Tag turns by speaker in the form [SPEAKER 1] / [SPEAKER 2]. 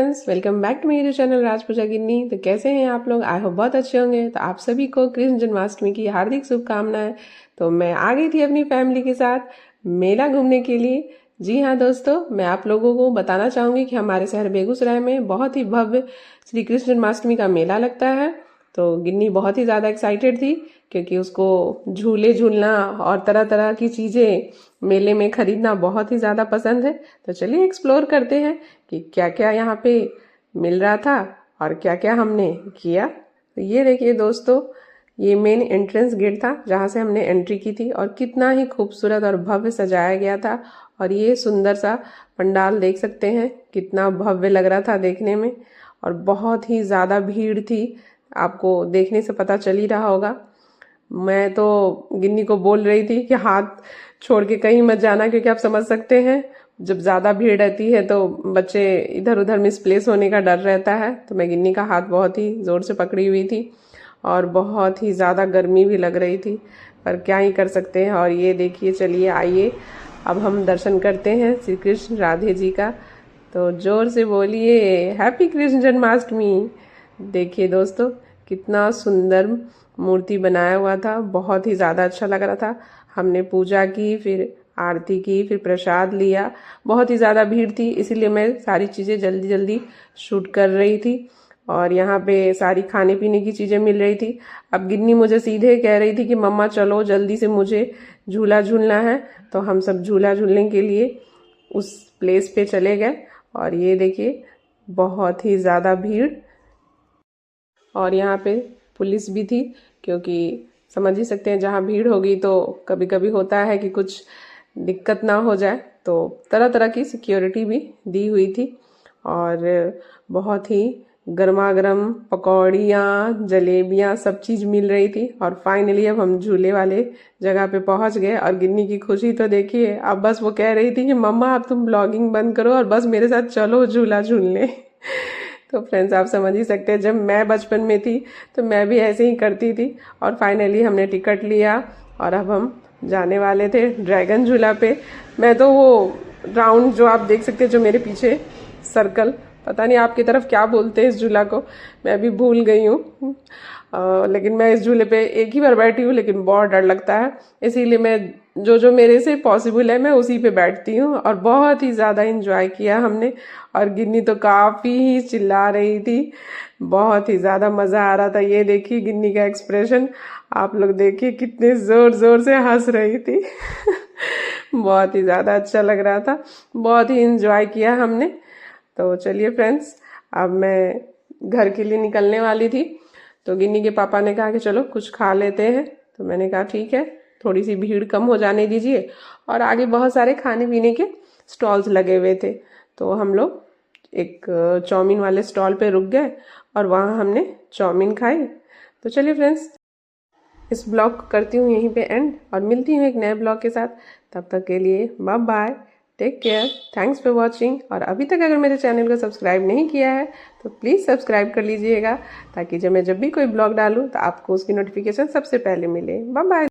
[SPEAKER 1] Friends, welcome back to मेरे channel राज पूजा गिन्नी। तो कैसे हैं आप लोग? आई होप बहुत अच्छे होंगे। तो आप सभी को कृष्ण जन्माष्टमी की हार्दिक शुभकामनाएं। तो मैं आ गई थी अपनी फैमिली के साथ मेला घूमने के लिए। जी हाँ दोस्तों, मैं आप लोगों को बताना चाहूँगी कि हमारे शहर बेगूसराय में बहुत ही भव्य श्री कृष्ण जन्माष्टमी का मेला लगता है। तो गिन्नी बहुत ही ज़्यादा एक्साइटेड थी क्योंकि उसको झूले झूलना और तरह तरह की चीज़ें मेले में खरीदना बहुत ही ज़्यादा पसंद है। तो चलिए एक्सप्लोर करते हैं कि क्या क्या यहाँ पे मिल रहा था और क्या क्या हमने किया। तो ये देखिए दोस्तों, ये मेन एंट्रेंस गेट था जहाँ से हमने एंट्री की थी और कितना ही खूबसूरत और भव्य सजाया गया था। और ये सुंदर सा पंडाल देख सकते हैं, कितना भव्य लग रहा था देखने में। और बहुत ही ज़्यादा भीड़ थी, आपको देखने से पता चल ही रहा होगा। मैं तो गिन्नी को बोल रही थी कि हाथ छोड़ के कहीं मत जाना, क्योंकि आप समझ सकते हैं जब ज़्यादा भीड़ रहती है तो बच्चे इधर उधर मिसप्लेस होने का डर रहता है। तो मैं गिन्नी का हाथ बहुत ही ज़ोर से पकड़ी हुई थी और बहुत ही ज़्यादा गर्मी भी लग रही थी, पर क्या ही कर सकते हैं। और ये देखिए, चलिए आइए अब हम दर्शन करते हैं श्री कृष्ण राधे जी का। तो जोर से बोलिए हैप्पी कृष्ण जन्माष्टमी। देखिए दोस्तों, कितना सुंदर मूर्ति बनाया हुआ था, बहुत ही ज़्यादा अच्छा लग रहा था। हमने पूजा की, फिर आरती की, फिर प्रसाद लिया। बहुत ही ज़्यादा भीड़ थी, इसीलिए मैं सारी चीज़ें जल्दी जल्दी शूट कर रही थी। और यहाँ पे सारी खाने पीने की चीज़ें मिल रही थी। अब गिन्नी मुझे सीधे कह रही थी कि मम्मा चलो जल्दी से, मुझे झूला झूलना है। तो हम सब झूला झूलने के लिए उस प्लेस पे चले गए। और ये देखिए, बहुत ही ज़्यादा भीड़। और यहाँ पे पुलिस भी थी, क्योंकि समझ ही सकते हैं जहाँ भीड़ होगी तो कभी कभी होता है कि कुछ दिक्कत ना हो जाए। तो तरह तरह की सिक्योरिटी भी दी हुई थी। और बहुत ही गर्मा गर्म पकौड़ियाँ, जलेबियाँ, सब चीज़ मिल रही थी। और फाइनली अब हम झूले वाले जगह पे पहुंच गए। और गिन्नी की खुशी तो देखिए, अब बस वो कह रही थी कि मम्मा अब तुम ब्लॉगिंग बंद करो और बस मेरे साथ चलो झूला झूलने। तो फ्रेंड्स, आप समझ ही सकते हैं, जब मैं बचपन में थी तो मैं भी ऐसे ही करती थी। और फाइनली हमने टिकट लिया और अब हम जाने वाले थे ड्रैगन झूला पे। मैं तो वो राउंड जो आप देख सकते हैं, जो मेरे पीछे सर्कल, पता नहीं आपकी तरफ क्या बोलते हैं इस झूला को, मैं अभी भूल गई हूँ। लेकिन मैं इस झूले पे एक ही बार बैठी हूँ, लेकिन बहुत डर लगता है, इसीलिए मैं जो मेरे से पॉसिबल है मैं उसी पे बैठती हूँ। और बहुत ही ज़्यादा इंजॉय किया हमने। और गिन्नी तो काफ़ी चिल्ला रही थी, बहुत ही ज़्यादा मज़ा आ रहा था। ये देखिए गिन्नी का एक्सप्रेशन, आप लोग देखिए कितने ज़ोर ज़ोर से हंस रही थी। बहुत ही ज़्यादा अच्छा लग रहा था, बहुत ही इंजॉय किया हमने। तो चलिए फ्रेंड्स, अब मैं घर के लिए निकलने वाली थी। तो गिन्नी के पापा ने कहा कि चलो कुछ खा लेते हैं। तो मैंने कहा ठीक है, थोड़ी सी भीड़ कम हो जाने दीजिए। और आगे बहुत सारे खाने पीने के स्टॉल्स लगे हुए थे, तो हम लोग एक चाउमीन वाले स्टॉल पे रुक गए और वहाँ हमने चाउमीन खाई। तो चलिए फ्रेंड्स, इस ब्लॉग को करती हूँ यहीं पे एंड और मिलती हूँ एक नए ब्लॉग के साथ। तब तक के लिए bye bye, take care, thanks for watching. और अभी तक अगर मेरे चैनल को सब्सक्राइब नहीं किया है तो प्लीज़ सब्सक्राइब कर लीजिएगा, ताकि जब मैं भी कोई ब्लॉग डालूँ तो आपको उसकी नोटिफिकेशन सबसे पहले मिले। Bye bye.